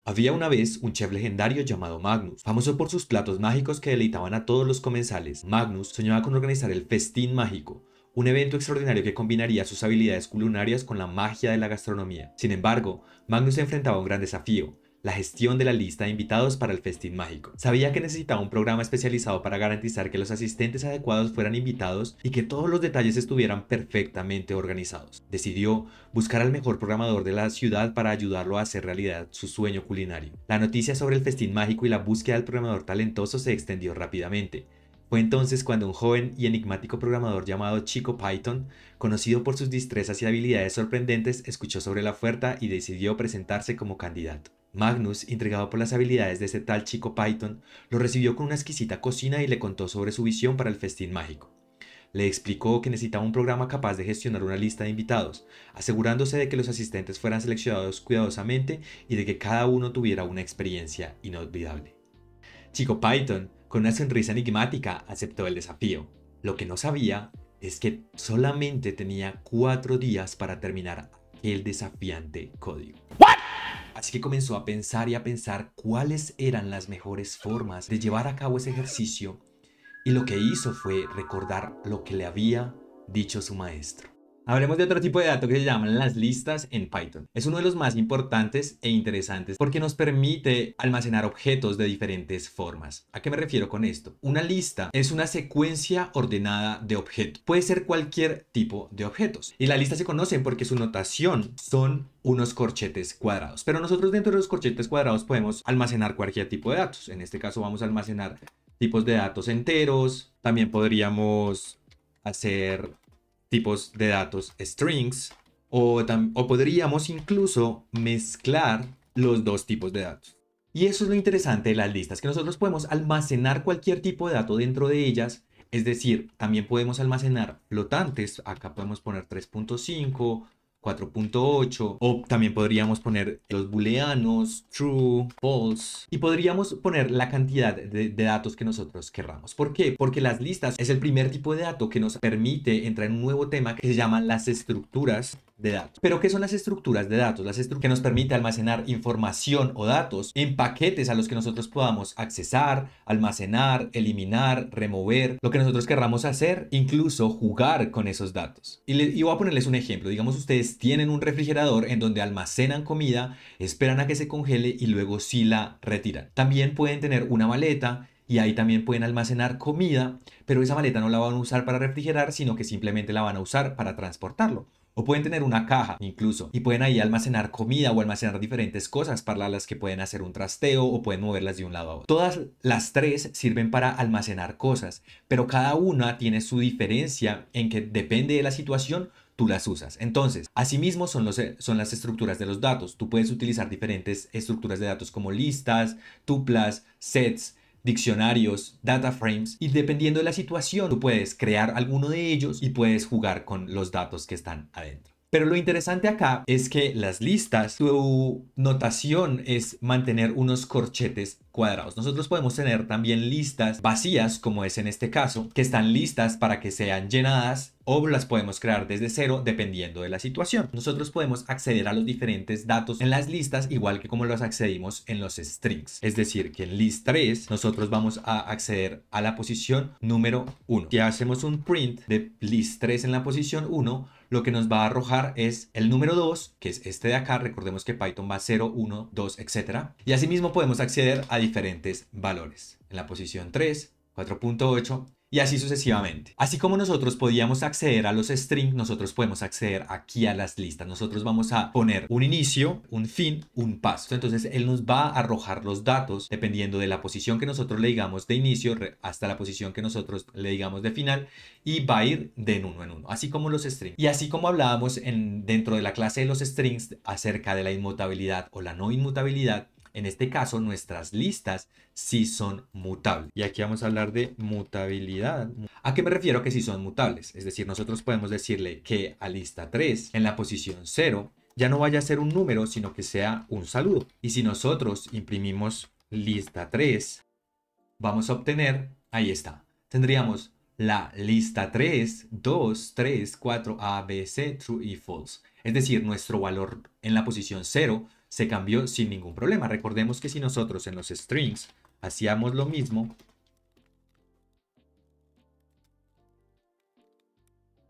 Había una vez un chef legendario llamado Magnus, famoso por sus platos mágicos que deleitaban a todos los comensales. Magnus soñaba con organizar el Festín Mágico, un evento extraordinario que combinaría sus habilidades culinarias con la magia de la gastronomía. Sin embargo, Magnus se enfrentaba a un gran desafío: la gestión de la lista de invitados para el festín mágico. Sabía que necesitaba un programa especializado para garantizar que los asistentes adecuados fueran invitados y que todos los detalles estuvieran perfectamente organizados. Decidió buscar al mejor programador de la ciudad para ayudarlo a hacer realidad su sueño culinario. La noticia sobre el festín mágico y la búsqueda del programador talentoso se extendió rápidamente. Fue entonces cuando un joven y enigmático programador llamado Chico Python, conocido por sus destrezas y habilidades sorprendentes, escuchó sobre la oferta y decidió presentarse como candidato. Magnus, intrigado por las habilidades de ese tal Chico Python, lo recibió con una exquisita cocina y le contó sobre su visión para el festín mágico. Le explicó que necesitaba un programa capaz de gestionar una lista de invitados, asegurándose de que los asistentes fueran seleccionados cuidadosamente y de que cada uno tuviera una experiencia inolvidable. Chico Python, con una sonrisa enigmática, aceptó el desafío. Lo que no sabía es que solamente tenía 4 días para terminar el desafiante código. Así que comenzó a pensar y a pensar cuáles eran las mejores formas de llevar a cabo ese ejercicio, y lo que hizo fue recordar lo que le había dicho su maestro. Hablemos de otro tipo de dato que se llaman las listas en Python. Es uno de los más importantes e interesantes porque nos permite almacenar objetos de diferentes formas. ¿A qué me refiero con esto? Una lista es una secuencia ordenada de objetos. Puede ser cualquier tipo de objetos. Y la lista se conoce porque su notación son unos corchetes cuadrados. Pero nosotros dentro de los corchetes cuadrados podemos almacenar cualquier tipo de datos. En este caso vamos a almacenar tipos de datos enteros. También podríamos hacer tipos de datos strings, o podríamos incluso mezclar los dos tipos de datos. Y eso es lo interesante de las listas, que nosotros podemos almacenar cualquier tipo de dato dentro de ellas. Es decir, también podemos almacenar flotantes. Acá podemos poner 3.5, 4.8, o también podríamos poner los booleanos, true, false, y podríamos poner la cantidad de datos que nosotros querramos. ¿Por qué? Porque las listas es el primer tipo de dato que nos permite entrar en un nuevo tema que se llama las estructuras de datos. ¿Pero qué son las estructuras de datos? Las estructuras que nos permite almacenar información o datos en paquetes a los que nosotros podamos accesar, almacenar, eliminar, remover, lo que nosotros querramos hacer, incluso jugar con esos datos. Y voy a ponerles un ejemplo. Digamos, ustedes tienen un refrigerador en donde almacenan comida, esperan a que se congele y luego sí la retiran. También pueden tener una maleta y ahí también pueden almacenar comida, pero esa maleta no la van a usar para refrigerar, sino que simplemente la van a usar para transportarlo. O pueden tener una caja incluso y pueden ahí almacenar comida o almacenar diferentes cosas para las que pueden hacer un trasteo o pueden moverlas de un lado a otro. Todas las tres sirven para almacenar cosas, pero cada una tiene su diferencia en que depende de la situación, tú las usas. Entonces, asimismo son las estructuras de los datos. Tú puedes utilizar diferentes estructuras de datos como listas, tuplas, sets, diccionarios, data frames, y dependiendo de la situación tú puedes crear alguno de ellos y puedes jugar con los datos que están adentro. Pero lo interesante acá es que las listas, su notación es mantener unos corchetes cuadrados. Nosotros podemos tener también listas vacías, como es en este caso, que están listas para que sean llenadas, o las podemos crear desde cero dependiendo de la situación. Nosotros podemos acceder a los diferentes datos en las listas igual que como los accedimos en los strings. Es decir, que en list 3 nosotros vamos a acceder a la posición número 1. Si hacemos un print de list 3 en la posición 1, lo que nos va a arrojar es el número 2, que es este de acá. Recordemos que Python va 0, 1, 2, etc. Y asimismo podemos acceder a diferentes valores. En la posición 3, 4.8 y así sucesivamente. Así como nosotros podíamos acceder a los strings, nosotros podemos acceder aquí a las listas. Nosotros vamos a poner un inicio, un fin, un paso. Entonces él nos va a arrojar los datos dependiendo de la posición que nosotros le digamos de inicio hasta la posición que nosotros le digamos de final, y va a ir de uno en uno, así como los strings. Y así como hablábamos dentro de la clase de los strings acerca de la inmutabilidad o la no inmutabilidad, en este caso, nuestras listas sí son mutables. Y aquí vamos a hablar de mutabilidad. ¿A qué me refiero que sí son mutables? Es decir, nosotros podemos decirle que a lista 3, en la posición 0, ya no vaya a ser un número, sino que sea un saludo. Y si nosotros imprimimos lista 3, vamos a obtener, ahí está, tendríamos la lista 3, 2, 3, 4, A, B, C, true y false. Es decir, nuestro valor en la posición 0 se cambió sin ningún problema. Recordemos que si nosotros en los strings hacíamos lo mismo,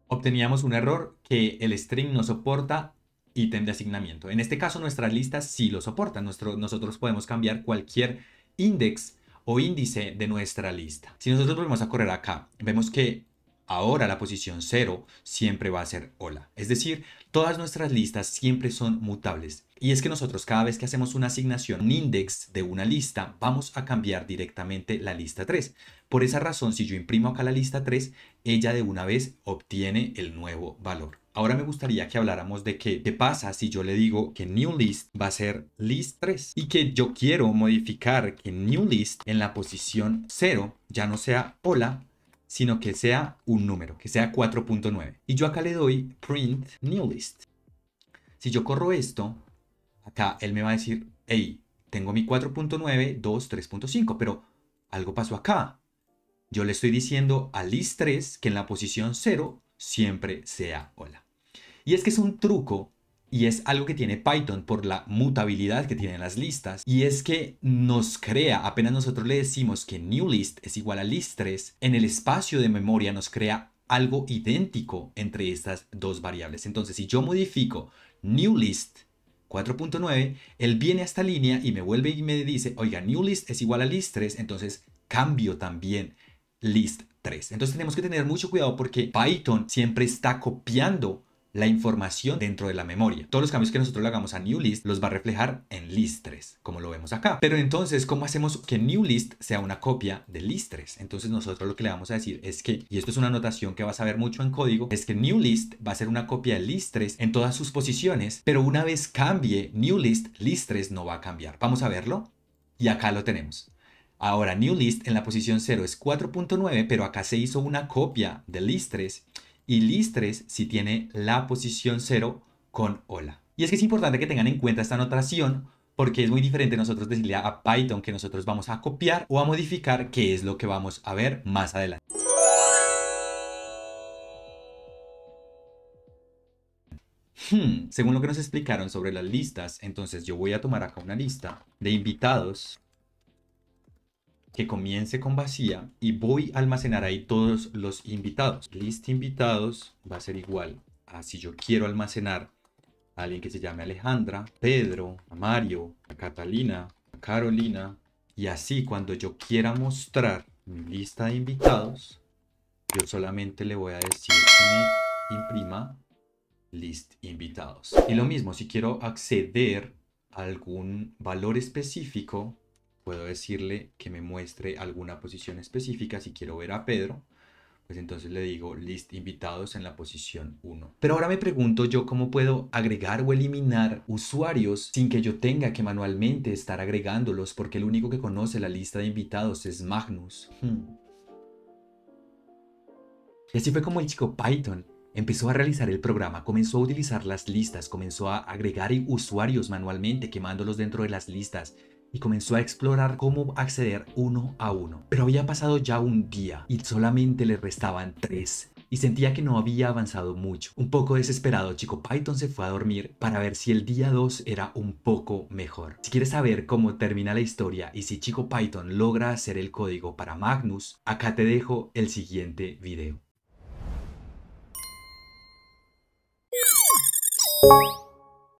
obteníamos un error que el string no soporta ítem de asignamiento. En este caso nuestras listas sí lo soportan. Nosotros podemos cambiar cualquier index o índice de nuestra lista. Si nosotros volvemos a correr acá, vemos que ahora la posición 0 siempre va a ser hola. Es decir, todas nuestras listas siempre son mutables. Y es que nosotros cada vez que hacemos una asignación, un index de una lista, vamos a cambiar directamente la lista 3. Por esa razón, si yo imprimo acá la lista 3, ella de una vez obtiene el nuevo valor. Ahora me gustaría que habláramos de qué pasa si yo le digo que new list va a ser list 3 y que yo quiero modificar que new list en la posición 0 ya no sea hola, sino que sea un número, que sea 4.9. Y yo acá le doy print new list. Si yo corro esto, acá él me va a decir, hey, tengo mi 4.9, 2, 3.5, pero algo pasó acá. Yo le estoy diciendo a list 3 que en la posición 0 siempre sea hola. Y es que es un truco y es algo que tiene Python por la mutabilidad que tienen las listas. Y es que nos crea, apenas nosotros le decimos que newList es igual a list3, en el espacio de memoria nos crea algo idéntico entre estas dos variables. Entonces, si yo modifico newList 4.9, él viene a esta línea y me vuelve y me dice, oiga, newList es igual a list3, entonces cambio también list3. Entonces tenemos que tener mucho cuidado porque Python siempre está copiando la información dentro de la memoria. Todos los cambios que nosotros le hagamos a newList los va a reflejar en list3, como lo vemos acá. Pero entonces, ¿cómo hacemos que newList sea una copia de list3? Entonces nosotros lo que le vamos a decir es que, y esto es una notación que vas a ver mucho en código, es que newList va a ser una copia de list3 en todas sus posiciones, pero una vez cambie newList, list3 no va a cambiar. Vamos a verlo. Y acá lo tenemos. Ahora, newList en la posición 0 es 4.9, pero acá se hizo una copia de list3 y list3 sí tiene la posición 0 con hola. Y es que es importante que tengan en cuenta esta notación porque es muy diferente nosotros decirle a Python que nosotros vamos a copiar o a modificar, que es lo que vamos a ver más adelante. Según lo que nos explicaron sobre las listas, entonces yo voy a tomar acá una lista de invitados que comience con vacía y voy a almacenar ahí todos los invitados. List invitados va a ser igual a si yo quiero almacenar a alguien que se llame Alejandra, Pedro, a Mario, a Catalina, a Carolina, y así cuando yo quiera mostrar mi lista de invitados, yo solamente le voy a decir que me imprima list invitados. Y lo mismo, si quiero acceder a algún valor específico, puedo decirle que me muestre alguna posición específica. Si quiero ver a Pedro, pues entonces le digo list invitados en la posición 1. Pero ahora me pregunto yo cómo puedo agregar o eliminar usuarios sin que yo tenga que manualmente estar agregándolos, porque el único que conoce la lista de invitados es Magnus. Y así fue como el chico Python empezó a realizar el programa, comenzó a utilizar las listas, comenzó a agregar usuarios manualmente, quemándolos dentro de las listas, y comenzó a explorar cómo acceder uno a uno. Pero había pasado ya un día y solamente le restaban 3 y sentía que no había avanzado mucho. Un poco desesperado, Chico Python se fue a dormir para ver si el día 2 era un poco mejor. Si quieres saber cómo termina la historia y si Chico Python logra hacer el código para Magnus, acá te dejo el siguiente video.